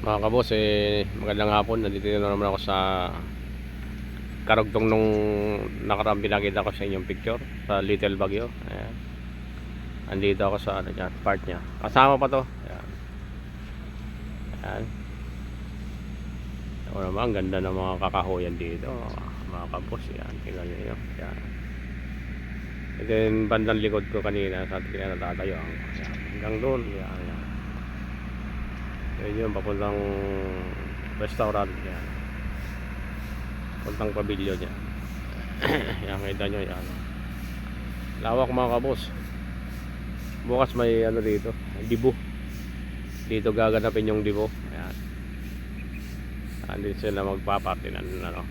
Mga kabos, magandang hapon. Nandito na naman ako sa karugtong nung nakaraang pinakita ko sa inyong picture sa Little Baguio. Ayan. Andito ako sa ano dyan, part nya. Kasama pa to. Ayan. Ayan. O naman, ang ganda ng mga kakahuyan dito. Mga kabos, yan. Tingnan nyo yun. Ayan. Ito yung bandang likod ko kanina sa tingnan natatayo. Ayan. Hanggang doon. Ayan. Ayan. Yun yung papuntang restaurant yan. Puntang pavilion yan. Yan, kita nyo yan. Lawak mga kabos. Bukas may ano dito, dibo. Dito gaganapin yung dibo. Ayan. Andito sila magpapati ng ano,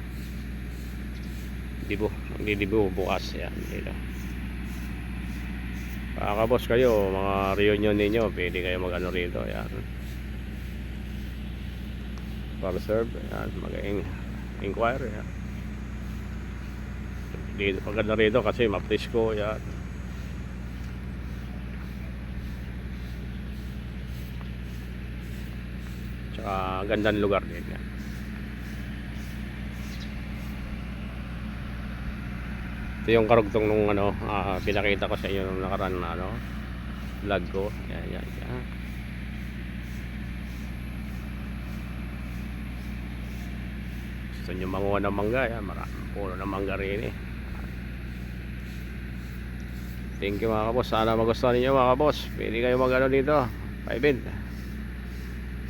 dibo. Magdidibo bukas yan dito. Mga kabos kayo, mga reunion ninyo, pwede kayo mag ano rito. Ayan. Para serve, ayan, mag-inquire, ayan. Dito, maganda rito kasi mapresko, ayan. Tsaka gandang lugar din, ayan. Ito yung karugtong nung ano, pinakita ko sa inyo nung nakaraan na ano, vlog ko, ayan, ayan, ayan. Gusto nyo manguha ng mangga, yan, maraming puno ng mangga rin eh. Thank you mga kabos, sana magustuhan ninyo mga kabos. Pwede kayo mag ano dito, 5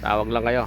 tawag lang kayo.